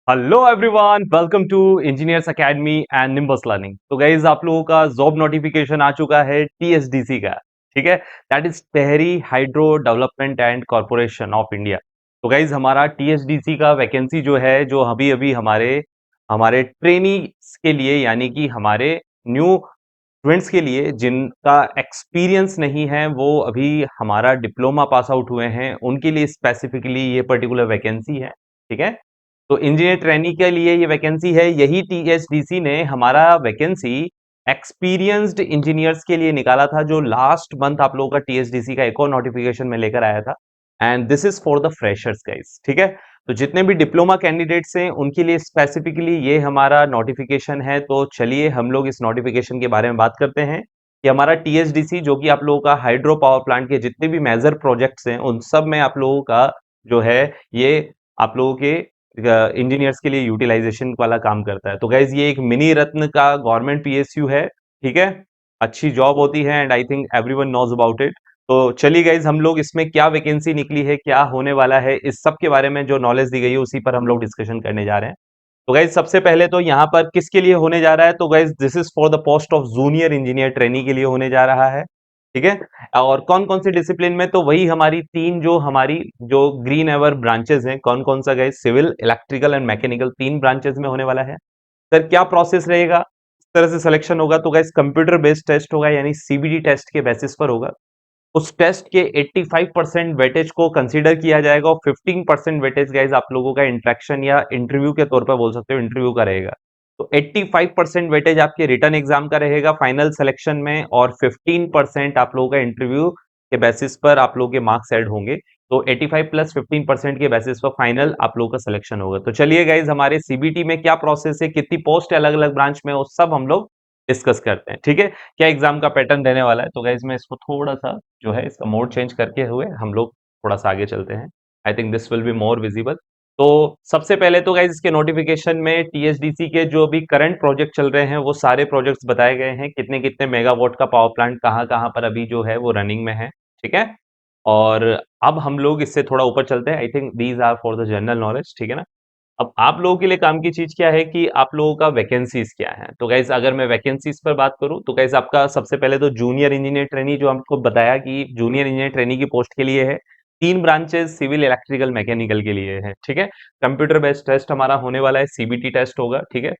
Hello everyone, welcome to engineers academy and Nimbus learning. तो guys आप लोगों का जॉब नोटिफिकेशन आ चुका है टीएसडीसी का। ठीक है, that is Tehri hydro development and corporation of India. तो गाइज हमारा टीएसडीसी का वैकेंसी जो है, जो अभी अभी हमारे हमारे ट्रेनी के लिए, यानी कि हमारे न्यू स्टूडेंट्स के लिए जिनका एक्सपीरियंस नहीं है, वो अभी हमारा डिप्लोमा पास आउट हुए हैं, उनके लिए स्पेसिफिकली ये पर्टिकुलर वैकेंसी है। ठीक है, तो इंजीनियर ट्रेनी के लिए ये वैकेंसी है। यही टीएसडीसी ने हमारा वैकेंसी एक्सपीरियंस्ड इंजीनियर्स के लिए निकाला था, जो लास्ट मंथ आप लोगों का टीएसडीसी का एक और नोटिफिकेशन में लेकर आया था। And this is for the freshers guys. ठीक है, तो जितने भी डिप्लोमा कैंडिडेट्स हैं उनके लिए स्पेसिफिकली ये हमारा नोटिफिकेशन है। तो चलिए हम लोग इस नोटिफिकेशन के बारे में बात करते हैं कि हमारा टीएसडीसी, जो कि आप लोगों का हाइड्रो पावर प्लांट के जितने भी मेजर प्रोजेक्ट्स हैं, उन सब में आप लोगों का जो है ये आप लोगों के इंजीनियर्स के लिए यूटिलाइजेशन वाला काम करता है। तो गाइज ये एक मिनी रत्न का गवर्नमेंट पीएसयू है। ठीक है, अच्छी जॉब होती है and I think everyone knows about it. तो चलिए गाइज, हम लोग इसमें क्या वैकेंसी निकली है, क्या होने वाला है, इस सब के बारे में जो नॉलेज दी गई है उसी पर हम लोग डिस्कशन करने जा रहे हैं। तो गाइज सबसे पहले तो यहाँ पर किसके लिए होने जा रहा है, तो guys this is for the post of junior engineer trainee के लिए होने जा रहा है। ठीक है, और कौन कौन से डिसिप्लिन में, तो वही हमारी तीन जो हमारी जो ग्रीन एवर ब्रांचेस हैं, कौन कौन सा guys, civil, electrical and mechanical, तीन ब्रांचेस में होने वाला है। सर क्या प्रोसेस रहेगा, इस तरह से सिलेक्शन होगा, तो गाइज कंप्यूटर बेस्ड टेस्ट होगा, यानी सीबीडी टेस्ट के बेसिस पर होगा। उस टेस्ट के 85% वेटेज को कंसीडर किया जाएगा और 15% वेटेज गाइज आप लोगों का इंटरेक्शन या इंटरव्यू के तौर पर बोल सकते हो, इंटरव्यू का रहेगा। तो 85% वेटेज आपके रिटर्न एग्जाम का रहेगा फाइनल सिलेक्शन में, और 15% आप लोगों का इंटरव्यू के बेसिस पर आप लोगों के मार्क्स ऐड होंगे। तो 85 प्लस 15% के बेसिस पर फाइनल आप लोगों का सिलेक्शन होगा। तो चलिए गाइज, हमारे सीबीटी में क्या प्रोसेस है, कितनी पोस्ट है अलग अलग ब्रांच में, वो सब हम लोग डिस्कस करते हैं। ठीक है, क्या एग्जाम का पैटर्न रहने वाला है। तो गाइज मैं इसको थोड़ा सा जो है इसका मोड चेंज करके हुए हम लोग थोड़ा सा आगे चलते हैं। I think this will be more visible. तो सबसे पहले तो गाइज इसके नोटिफिकेशन में टीएसडीसी के जो भी करंट प्रोजेक्ट चल रहे हैं वो सारे प्रोजेक्ट्स बताए गए हैं, कितने कितने मेगावाट का पावर प्लांट कहाँ कहाँ पर अभी जो है वो रनिंग में है। ठीक है, और अब हम लोग इससे थोड़ा ऊपर चलते हैं। I think these are for the general knowledge. ठीक है ना, अब आप लोगों के लिए काम की चीज क्या है कि आप लोगों का वैकेंसीज क्या है। तो गाइज अगर मैं वैकेंसीज पर बात करूं, तो गाइज आपका सबसे पहले तो जूनियर इंजीनियर ट्रेनी, जो हमको बताया कि जूनियर इंजीनियर ट्रेनी की पोस्ट के लिए है। तीन ब्रांचेस सिविल, इलेक्ट्रिकल, मैकेनिकल के लिए है। ठीक है, कंप्यूटर बेस्ड टेस्ट हमारा होने वाला है, सीबीटी टेस्ट होगा। ठीक है,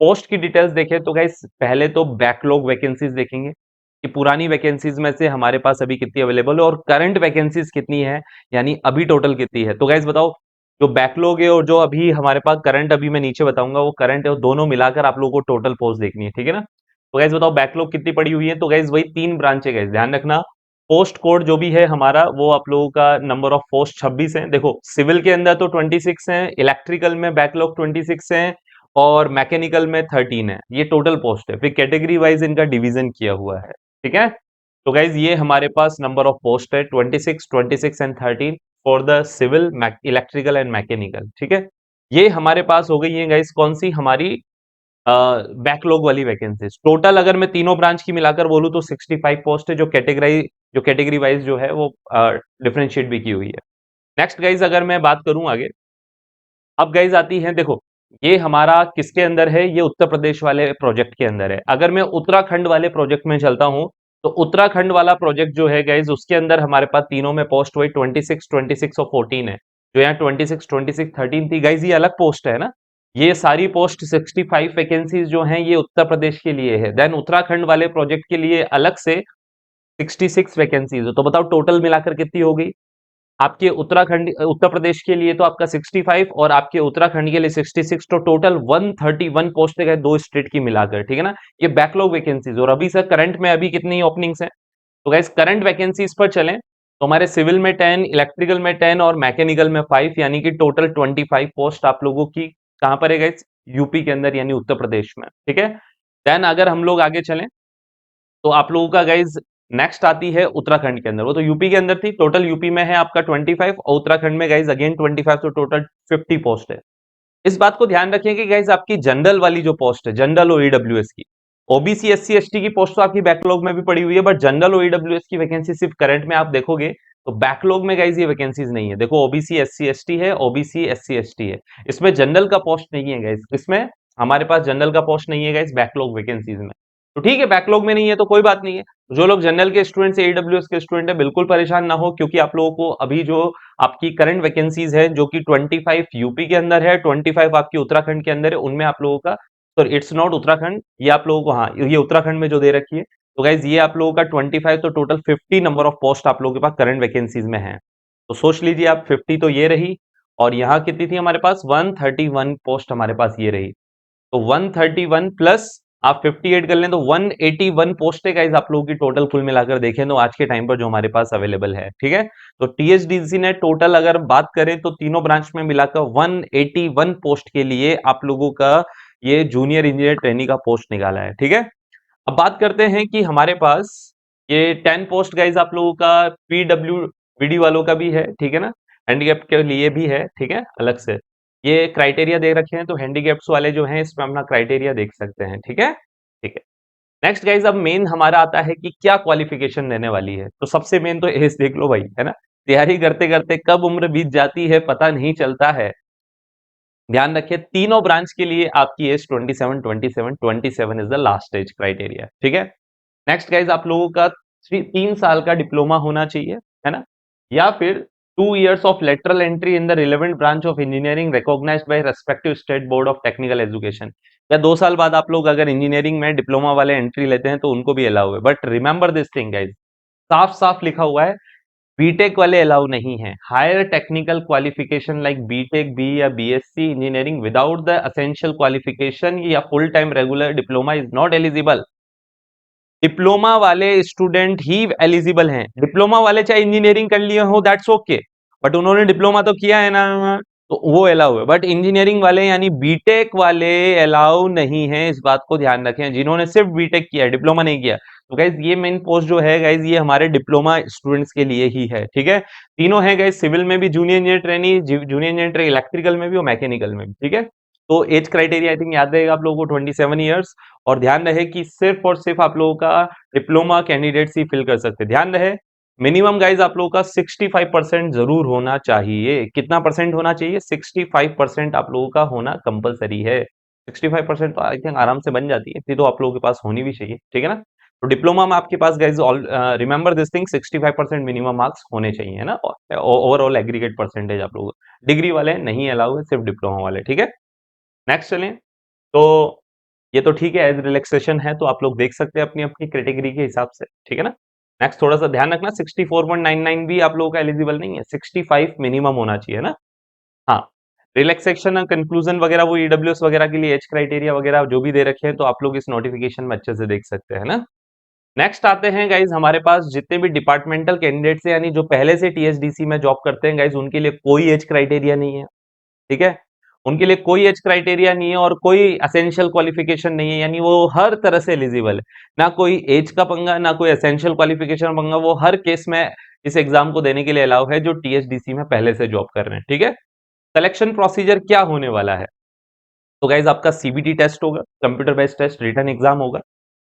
पोस्ट की डिटेल्स देखें तो गाइस पहले तो बैकलॉग वैकेंसीज देखेंगे कि पुरानी वैकेंसीज में से हमारे पास अभी कितनी अवेलेबल है, और करंट वैकेंसीज कितनी है, यानी अभी टोटल कितनी है। तो गाइस बताओ, जो बैकलॉग है और जो अभी हमारे पास करंट, अभी मैं नीचे बताऊंगा वो करंट है, वो दोनों मिलाकर आप लोगों को टोटल पोस्ट देखनी है। ठीक है ना, तो गाइस बताओ बैकलॉग कितनी पड़ी हुई है। तो गाइस वही तीन ब्रांच है गाइस, ध्यान रखना। पोस्ट कोड जो भी है हमारा, वो आप लोगों का नंबर ऑफ पोस्ट 26 है। देखो सिविल के अंदर तो 26 है, इलेक्ट्रिकल में बैकलॉग 26 है, और मैकेनिकल में 13 है। ये टोटल पोस्ट है, फिर कैटेगरी वाइज इनका डिवीजन किया हुआ है। ठीक है, तो गाइज ये हमारे पास नंबर ऑफ पोस्ट है 26, 26 and 13 for the civil, electrical and mechanical. ठीक है, ये हमारे पास हो गई है गाइज कौन सी, हमारी बैकलॉग वाली वैकेंसीज। टोटल अगर मैं तीनों ब्रांच की मिलाकर बोलूं तो 65 पोस्ट है, जो कैटेगरी वाइज जो है वो डिफरेंशिएट भी की हुई है। नेक्स्ट गाइज अगर मैं बात करूं आगे, अब गाइज आती है, देखो ये हमारा किसके अंदर है, ये उत्तर प्रदेश वाले प्रोजेक्ट के अंदर है। अगर मैं उत्तराखंड वाले प्रोजेक्ट में चलता हूं, तो उत्तराखंड वाला प्रोजेक्ट जो है गाइज, उसके अंदर हमारे पास तीनों में पोस्ट हुई 26, 26 और 14 है। जो यहाँ 26, 26, 13 थी गाइज, ये अलग पोस्ट है ना। ये सारी पोस्ट 65 वैकेंसीज जो हैं ये उत्तर प्रदेश के लिए है। देन उत्तराखंड वाले प्रोजेक्ट के लिए अलग से 66 वैकेंसीज है। तो बताओ टोटल मिलाकर कितनी हो गई आपके उत्तराखंड, उत्तर प्रदेश के लिए तो आपका 65 और आपके उत्तराखंड के लिए 66, तो टोटल 131 पोस्ट है दो स्टेट की मिलाकर। ठीक है ना, ये बैकलॉग वैकेंसीज। और अभी सर करंट में अभी कितनी ओपनिंग्स हैं, तो गाइस करंट वैकेंसीज पर चलें तो हमारे सिविल में 10, इलेक्ट्रिकल में 10 और मैकेनिकल में 5, यानी कि टोटल 25 पोस्ट आप लोगों की कहां पर है गाइस, यूपी के अंदर यानी उत्तर प्रदेश में। ठीक है, देन अगर हम लोग आगे चलें तो आप लोगों का गाइज नेक्स्ट आती है उत्तराखंड के अंदर। वो तो यूपी के अंदर थी, टोटल यूपी में है आपका 25 और उत्तराखंड में गाइज अगेन 25, तो टोटल 50 पोस्ट है। इस बात को ध्यान रखें कि गाइज आपकी जनरल वाली जो पोस्ट है, जनरल और ईडब्ल्यूएस की, ओबीसी एससी एसटी की पोस्ट तो आपकी बैकलॉग में भी पड़ी हुई है, बट जनरल और ईडब्ल्यूएस की वैकेंसी सिर्फ करंट में आप देखोगे तो बैकलॉग में गाइज ये वैकेंसीज नहीं है। देखो ओबीसी एससी एसटी है, ओबीसी एससी एसटी है, इसमें जनरल का पोस्ट नहीं है गाइज, इसमें हमारे पास जनरल का पोस्ट नहीं है गाइज बैकलॉग वैकेंसीज में। तो ठीक है, बैकलॉग में नहीं है तो कोई बात नहीं है। जो लोग जनरल के स्टूडेंट्स, एडब्ल्यूएस के स्टूडेंट है, बिल्कुल परेशान ना हो, क्योंकि आप लोगों को अभी जो आपकी करंट वैकेंसीज है जो कि 25 यूपी के अंदर है, 25 आपकी उत्तराखंड के अंदर है, उनमें आप लोगों का, सॉरी इट्स नॉट उत्तराखंड, ये आप लोगों को, हाँ ये उत्तराखंड में जो दे रखी है, तो गाइज ये आप लोगों का 25, तो टोटल 50 नंबर ऑफ पोस्ट आप लोगों के पास करंट वैकेंसीज में है। तो सोच लीजिए आप 50 तो ये रही, और यहाँ कितनी थी हमारे पास, 131 पोस्ट हमारे पास ये रही। तो 131 प्लस आप 58 कर लें तो 181 पोस्टें गाइस आप लोगों की टोटल कुल मिलाकर देखें तो आज के टाइम पर जो हमारे पास अवेलेबल है, ठीक है। तो टीएचडीसी ने टोटल अगर बात करें तो तीनों ब्रांच में मिलाकर 181 पोस्ट के लिए आप लोगों का ये जूनियर इंजीनियर ट्रेनी का पोस्ट निकाला है, ठीक है। अब बात करते हैं कि हमारे पास ये 10 पोस्ट गाइज आप लोगों का पीडब्ल्यू बीडी वालों का भी है, ठीक है ना, हैंडीकैप के लिए भी है, ठीक है, अलग से ये क्राइटेरिया दे रखे हैं, तो हैंडीकैप्स वाले जो हैं इसमें अपना क्राइटेरिया देख सकते हैं, ठीक है, ठीक है। नेक्स्ट गाइज अब मेन हमारा आता है कि क्या क्वालिफिकेशन देने वाली है। तो सबसे मेन तो एज देख लो भाई, है ना, तैयारी करते करते कब उम्र बीत जाती है पता नहीं चलता है। ध्यान रखिए तीनों ब्रांच के लिए आपकी age 27 is the last age criteria, ठीक है। नेक्स्ट गाइज आप लोगों का 3 साल का डिप्लोमा होना चाहिए, है ना, या फिर 2 years of lateral entry in the relevant branch of engineering recognized by respective state board of technical education. या 2 साल बाद आप लोग अगर इंजीनियरिंग में डिप्लोमा वाले एंट्री लेते हैं तो उनको भी अलाउ है, but remember this thing guys, साफ साफ लिखा हुआ है बीटेक वाले अलाउ नहीं है। Higher technical qualification like B Tech B या B Sc engineering without the essential qualification या full time regular diploma is not eligible. Diploma वाले स्टूडेंट ही एलिजिबल हैं। डिप्लोमा वाले चाहे इंजीनियरिंग कर लिए हो दैट्स ओके, बट उन्होंने डिप्लोमा तो किया है ना, तो वो अलाउ है। बट इंजीनियरिंग वाले यानी बीटेक वाले अलाउ नहीं है, इस बात को ध्यान रखें, जिन्होंने सिर्फ बीटेक किया है डिप्लोमा नहीं किया। तो गाइज ये मेन पोस्ट जो है गाइज ये हमारे डिप्लोमा स्टूडेंट्स के लिए ही है, ठीक है। तीनों है गाइज, सिविल में भी junior engineer trainee, junior engineer trainee, electrical में भी और मैकेनिकल में भी, ठीक है। तो एज क्राइटेरिया आई थिंक याद रहेगा आप लोगों को 27 ईयर्स, और ध्यान रहे कि सिर्फ और सिर्फ आप लोगों का डिप्लोमा कैंडिडेट्स ही फिल कर सकते हैं। ध्यान रहे मिनिमम गाइज आप लोगों का 65% जरूर होना चाहिए। कितना परसेंट होना चाहिए, 65% आप लोगों का होना कंपलसरी है। 65% तो आई थिंक आराम से बन जाती है, इतनी तो आप लोगों के पास होनी भी चाहिए, ठीक है ना। तो डिप्लोमा में आपके पास guys remember this thing 65% minimum marks होने चाहिए, है ना, ओवरऑल एग्रीगेट परसेंटेज आप लोगों को। डिग्री वाले नहीं अलाउ है, सिर्फ डिप्लोमा वाले, ठीक है। नेक्स्ट चलें, तो ये तो ठीक है, एज रिलैक्सेशन है तो आप लोग देख सकते हैं अपनी अपनी कैटेगरी के हिसाब से, ठीक है ना। नेक्स्ट थोड़ा सा ध्यान रखना 64.99 भी आप लोगों का एलिजिबल नहीं है, 65 मिनिमम होना चाहिए ना। हाँ, रिलैक्सेशन कंक्लूजन वगैरह वो ईडब्ल्यूएस वगैरह के लिए एज क्राइटेरिया वगैरह जो भी दे रखे हैं तो आप लोग इस नोटिफिकेशन में अच्छे से देख सकते हैं ना। नेक्स्ट आते हैं गाइज हमारे पास जितने भी डिपार्टमेंटल कैंडिडेट्स हैं, यानी जो पहले से टीएचडीसी में जॉब करते हैं गाइज, उनके लिए कोई एज क्राइटेरिया नहीं है, ठीक है। उनके लिए कोई एज क्राइटेरिया नहीं है और कोई असेंशियल क्वालिफिकेशन नहीं है, यानी वो हर तरह से एलिजिबल है। ना कोई एज का पंगा, ना कोई असेंशियल क्वालिफिकेशन पंगा, वो हर केस में इस एग्जाम को देने के लिए अलाउ है जो टीएचडीसी में पहले से जॉब कर रहे हैं, ठीक है। सिलेक्शन प्रोसीजर क्या होने वाला है, तो गाइज आपका सीबीटी टेस्ट होगा, computer based test, written exam होगा।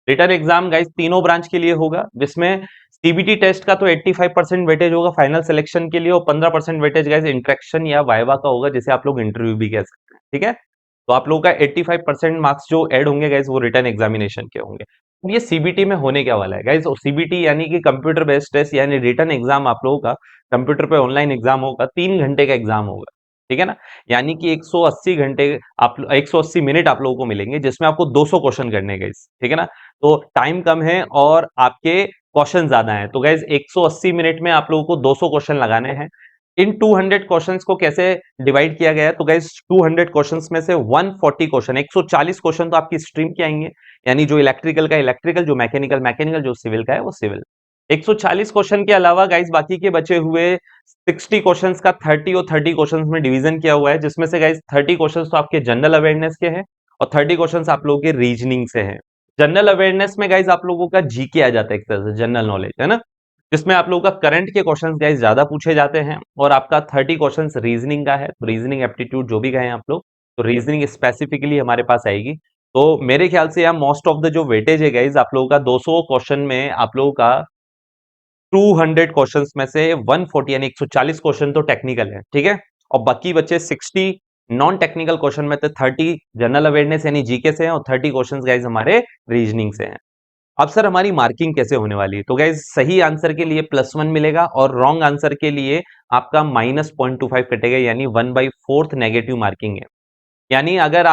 रिटन एग्जाम गाइज तीनों ब्रांच के लिए होगा, जिसमें सीबीटी टेस्ट का तो 85% वेटेज होगा फाइनल सिलेक्शन के लिए, और 15% वेटेज गाइज इंट्रैक्शन या वाइवा का होगा, जिसे आप लोग इंटरव्यू भी कह सकते हैं, ठीक है। तो आप लोगों का 85% मार्क्स जो ऐड होंगे गाइज वो रिटन एग्जामिनेशन के होंगे। अब ये सीबीटी में होने क्या वाला है गाइज, सीबीटी यानी कि कंप्यूटर बेस्ड टेस्ट यानी रिटन एग्जाम आप लोगों का कंप्यूटर पे ऑनलाइन एग्जाम होगा, 3 घंटे का एग्जाम होगा, ठीक है ना। यानी कि 180 घंटे आप 180 मिनट आप लोगों को मिलेंगे, जिसमें आपको 200 क्वेश्चन करने हैं, ठीक है ना। तो टाइम कम है और आपके क्वेश्चन ज्यादा हैं, तो गाइज 180 मिनट में आप लोगों को 200 क्वेश्चन लगाने हैं। इन 200 क्वेश्चंस को कैसे डिवाइड किया गया है, तो गाइज 200 क्वेश्चंस में से 140 क्वेश्चन, 140 क्वेश्चन तो आपकी स्ट्रीम के आएंगे, यानी जो इलेक्ट्रिकल का इलेक्ट्रिकल, जो मैकेनिकल मैकेनिकल, जो सिविल का है वो सिविल। 140 क्वेश्चन के अलावा गाइज बाकी के बचे हुए 60 क्वेश्चंस का 30 और 30 क्वेश्चंस में डिवीजन किया हुआ है, जिसमें से गाइज 30 क्वेश्चंस तो आपके जनरल अवेयरनेस के हैं और 30 क्वेश्चंस आप लोगों के रीजनिंग से हैं। जनरल अवेयरनेस में गाइज आप लोगों का जीके आ जाता है, एक तरह से जनरल नॉलेज, है ना, जिसमें आप लोगों का करंट के क्वेश्चंस गाइज ज्यादा पूछे जाते हैं, और आपका 30 क्वेश्चंस रीजनिंग का है, तो रीजनिंग एप्टीट्यूड जो भी कहें आप लोग, तो रीजनिंग स्पेसिफिकली हमारे पास आएगी। तो मेरे ख्याल से यहाँ मोस्ट ऑफ द जो वेटेज है गाइज आप लोगों का 200 क्वेश्चन में आप लोगों का 200 क्वेश्चंस में से 140 यानी 140 क्वेश्चन तो टेक्निकल है, ठीक है, और बाकी बचे 60 नॉन टेक्निकल क्वेश्चन में, तो 30 जनरल अवेयरनेस यानी जीके से हैं और 30 क्वेश्चंस गाइज हमारे रीजनिंग से हैं। अब सर हमारी मार्किंग कैसे होने वाली है? तो गाइज सही आंसर के लिए +1 मिलेगा और रॉन्ग आंसर के लिए आपका -0.25 कटेगा, यानी 1/4 नेगेटिव मार्किंग है। यानी अगर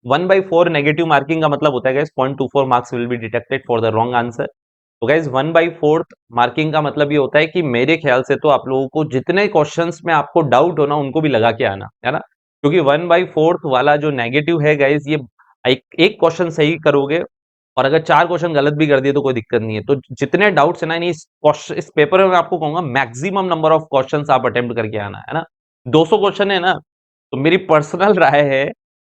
1/4 नेगेटिव मार्किंग का मतलब होता है guys 0.24 marks will be detected for the wrong answer. तो गाइस 1/4 मार्किंग का मतलब ये होता है कि मेरे ख्याल से तो आप लोगों को जितने क्वेश्चंस में आपको डाउट हो ना उनको भी लगा के आना है ना, क्योंकि 1/4 वाला जो नेगेटिव है गाइस, ये एक क्वेश्चन सही करोगे और अगर 4 क्वेश्चन गलत भी कर दिए तो कोई दिक्कत नहीं है। तो जितने डाउट्स है ना, इस पेपर में मैं आपको कहूंगा मैक्सिमम नंबर ऑफ क्वेश्चंस आप अटेम्प्ट करके आना है ना। 200 क्वेश्चन है ना, तो मेरी पर्सनल राय है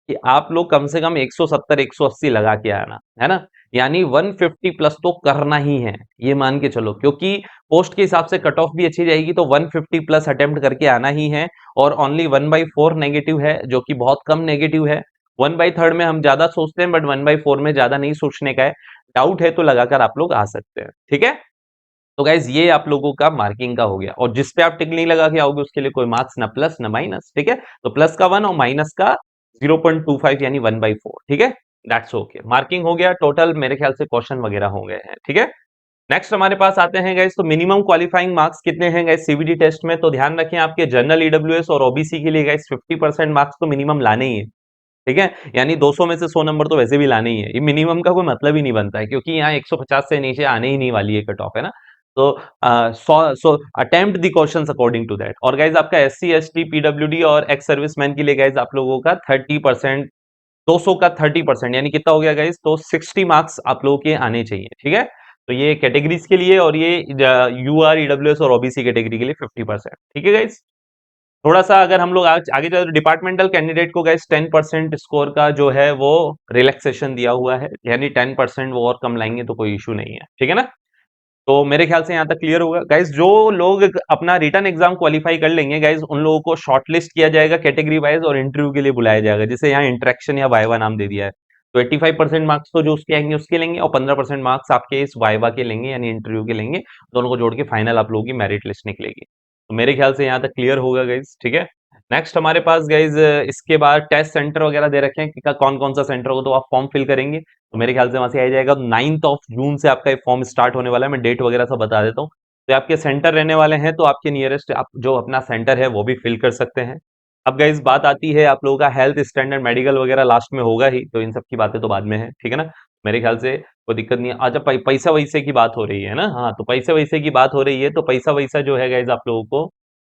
कि आप लोग कम से कम 170 180 लगा के आना है ना, यानी 150 प्लस तो करना ही है, ये मान के चलो, क्योंकि पोस्ट के हिसाब से कट ऑफ भी अच्छी जाएगी, तो 150 प्लस अटेम्प्ट करके आना ही है। और ओनली 1/4 नेगेटिव है, जो कि बहुत कम नेगेटिव है। 1/3 में हम ज्यादा सोचते हैं, बट 1/4 में ज्यादा नहीं सोचने का है। डाउट है तो लगाकर आप लोग आ सकते हैं, ठीक है। तो गाइज ये आप लोगों का मार्किंग का हो गया, और जिस पे आप टिक नहीं लगा के आओगे उसके लिए कोई मार्क्स ना प्लस ना माइनस, ठीक है। तो प्लस का 1 और माइनस का 0.25 यानी 1/4, ठीक है। दैट्स ओके, मार्किंग हो गया। टोटल मेरे ख्याल से क्वेश्चन वगैरह हो गए हैं, ठीक है। नेक्स्ट हमारे पास आते हैं गाइस, तो मिनिमम क्वालिफाइंग मार्क्स कितने हैं गाइस सीबीटी टेस्ट में? तो ध्यान रखें, आपके जनरल ईडब्ल्यूएस और ओबीसी के लिए गाइस 50% मार्क्स तो मिनिमम लाने ही है, ठीक है। यानी 200 में से 100 नंबर तो वैसे भी लाने ही है, ये मिनिमम का कोई मतलब ही नहीं बनता है, क्योंकि यहाँ 150 से नीचे आने ही नहीं वाली है कट ऑफ, है ना। तो 100 attempt the questions according to that. और गाइज आपका एससी एसटी पीडब्ल्यूडी और एक्स सर्विसमैन के लिए गाइज आप लोगों का 30%, 200 का 30% यानी कितना हो गया गाइज, तो 60 मार्क्स आप लोगों के आने चाहिए, ठीक है। तो ये कैटेगरीज के लिए, और ये यूआर ईडब्ल्यूएस और ओबीसी कैटेगरी के लिए 50%, ठीक है गाइज। थोड़ा सा अगर हम लोग आगे चले तो डिपार्टमेंटल कैंडिडेट को गाइस 10% स्कोर का जो है वो रिलैक्सेशन दिया हुआ है, यानी 10% वो और कम लाएंगे तो कोई इशू नहीं है, ठीक है ना। तो मेरे ख्याल से यहाँ तक क्लियर होगा गाइस। जो लोग अपना रिटर्न एग्जाम क्वालिफाई कर लेंगे गाइस, उन लोगों को शॉर्टलिस्ट किया जाएगा कैटेगरी वाइज और इंटरव्यू के लिए बुलाया जाएगा, जिसे यहाँ इंटरेक्शन या वाइवा नाम दे दिया है। तो 85% मार्क्स तो जो उसके आएंगे उसके लेंगे, और 15% मार्क्स आपके इस वाइवा के लेंगे यानी इंटरव्यू के लेंगे। दोनों को जोड़ के फाइनल आप लोगों की मेरिट लिस्ट निकलेगी। तो मेरे ख्याल से यहाँ तक क्लियर होगा गाइज, ठीक है। नेक्स्ट हमारे पास गाइज इसके बाद टेस्ट सेंटर वगैरह दे रखे हैं कि कौन कौन सा सेंटर होगा, तो आप फॉर्म फिल करेंगे। तो मेरे ख्याल से वहां से आ जाएगा 9 जून से आपका फॉर्म स्टार्ट होने वाला है। मैं डेट वगैरह सब बता देता हूँ। तो आपके सेंटर रहने वाले हैं, तो आपके नियरेस्ट आप जो अपना सेंटर है वो भी फिल कर सकते हैं। अब गाइज बात आती है आप लोगों का हेल्थ स्टैंडर्ड, मेडिकल वगैरह लास्ट में होगा ही, तो इन सब की बातें तो बाद में है, ठीक है ना। मेरे ख्याल से कोई दिक्कत नहीं है। अच्छा पैसा वैसे की बात हो रही है ना, हाँ, तो पैसे वैसे की बात हो रही है, तो पैसा वैसा जो है गाइज आप लोगों को,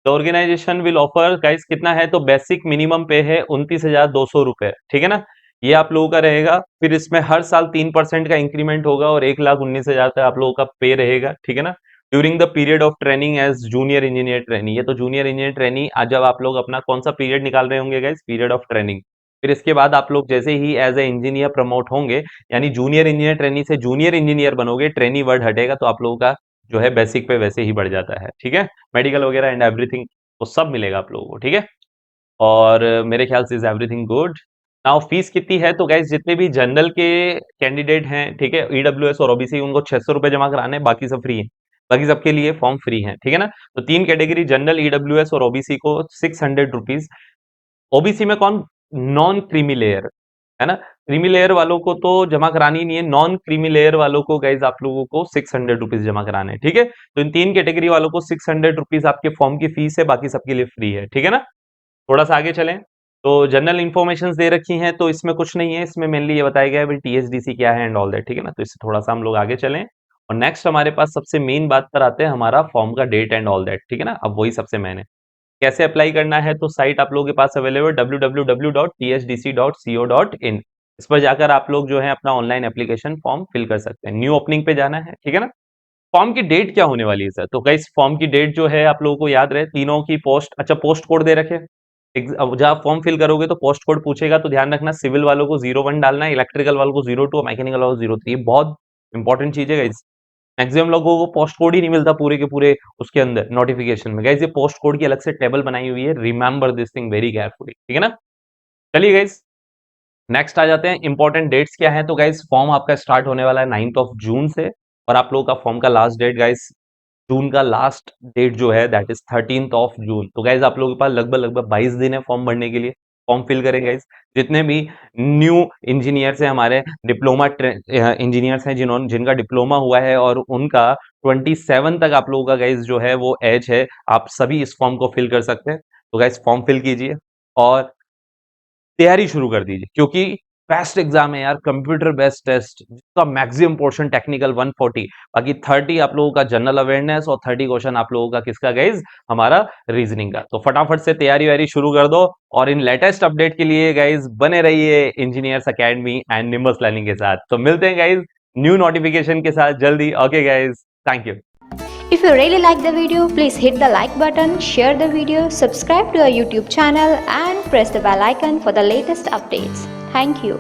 the organization will offer guys कितना है, तो बेसिक मिनिमम पे है 29,200 रुपए, ठीक है ना। ये आप लोगों का रहेगा। फिर इसमें हर साल 3% का इंक्रीमेंट होगा और 1,19,000 तक आप लोगों का पे रहेगा, ठीक है ना। During the period of training as junior engineer trainee, ये तो जूनियर इंजीनियर ट्रेनी आज जब आप लोग अपना कौन सा पीरियड निकाल रहे होंगे गाइस, पीरियड ऑफ ट्रेनिंग। फिर इसके बाद आप लोग जैसे ही एज ए इंजीनियर प्रमोट होंगे, यानी जूनियर इंजीनियर ट्रेनी से जूनियर इंजीनियर बनोगे, ट्रेनी वर्ड हटेगा, तो आप लोगों का जो है बेसिक पे वैसे ही बढ़ जाता है, ठीक है। मेडिकल वगैरह एंड एवरीथिंग वो सब मिलेगा आप लोगों को, ठीक है। और मेरे ख्याल से is everything good. Now fees कितनी है, तो गाइस जितने भी जनरल के कैंडिडेट हैं, ठीक है, ईडब्ल्यूएस और ओबीसी, उनको 600 रुपए जमा कराने हैं, बाकी सब फ्री है। बाकी सबके लिए फॉर्म फ्री है, ठीक है ना। तो 3 कैटेगरी जनरल, ईडब्ल्यूएस और ओबीसी को 600 रुपीज। ओबीसी में कौन, नॉन क्रीमी लेयर, है ना। क्रीमी लेयर वालों को तो जमा करानी नहीं है, नॉन क्रीमी लेयर वालों को गाइज आप लोगों को 600 रुपीज जमा कराने हैं, ठीक है। तो इन 3 कैटेगरी वालों को 600 रुपीज आपके फॉर्म की फीस है, बाकी सबके लिए फ्री है, ठीक है ना। थोड़ा सा आगे चलें, तो जनरल इंफॉर्मेशन दे रखी हैं, तो इसमें कुछ नहीं है, इसमें मेनली ये बताया गया है भाई टीएसडीसी क्या है एंड ऑल दैट, ठीक है ना। तो इससे थोड़ा सा हम लोग आगे चलें, और नेक्स्ट हमारे पास सबसे मेन बात पर आते हैं, हमारा फॉर्म का डेट एंड ऑल दैट, ठीक है ना। अब वही सबसे मेन है, कैसे अप्लाई करना है, तो साइट आप लोगों के पास अवेलेबल www.tsdc.co.in। इस पर जाकर आप लोग जो है अपना ऑनलाइन एप्लीकेशन फॉर्म फिल कर सकते हैं। न्यू ओपनिंग पे जाना है, ठीक है ना। फॉर्म की डेट क्या होने वाली है सर, तो गाइस फॉर्म की डेट जो है आप लोगों को याद रहे, तीनों की पोस्ट, अच्छा पोस्ट कोड दे रखे। अब जब आप फॉर्म फिल करोगे तो पोस्ट कोड पूछेगा, तो ध्यान रखना सिविल वालों को 01 डालना है, इलेक्ट्रिकल वालों को 02 और मैकेनिकल वालों को 03। ये बहुत इंपॉर्टेंट चीज है गाइस। मैक्सिमम लोगों को पोस्ट कोड ही नहीं मिलता पूरे के पूरे उसके अंदर नोटिफिकेशन में। गाइस ये पोस्ट कोड की अलग से टेबल बनाई हुई है, remember this thing very carefully, ठीक है ना। चलिए गाइस नेक्स्ट आ जाते हैं, इंपॉर्टेंट डेट्स क्या है। तो गाइस फॉर्म आपका स्टार्ट होने वाला है 9 जून से, और आप लोगों का फॉर्म का लास्ट डेट गाइस जून का लास्ट डेट जो है that is 13th of June. तो गाइज आप लोगों के पास लगभग 22 दिन है फॉर्म भरने के लिए। फॉर्म फिल करें गाइज। जितने भी न्यू इंजीनियर्स हैं, हमारे डिप्लोमा इंजीनियर्स हैं जिनका डिप्लोमा हुआ है और उनका 27 तक आप लोगों का गाइज जो है वो एज है, आप सभी इस फॉर्म को फिल कर सकते हैं। तो गाइज फॉर्म फिल कीजिए और तैयारी शुरू कर दीजिए, क्योंकि बेस्ट एग्जाम है यार, कंप्यूटर बेस्ड टेस्ट जिसका मैक्सिमम पोर्शन टेक्निकल 140, बाकी 30 आप लोगों का जनरल अवेयरनेस और 30 क्वेश्चन आप लोगों का किसका गाइज, हमारा रीजनिंग का। तो फटाफट से तैयारी वारी शुरू कर दो और इन लेटेस्ट अपडेट के लिए गाइज बने रहिए engineers academy and Nimbus learning के साथ। तो मिलते हैं गाइज न्यू नोटिफिकेशन के साथ जल्दी। Okay guys, thank you. If you really like the video, please hit the like button, share the video, subscribe to our YouTube channel and press the bell icon for the latest updates. Thank you.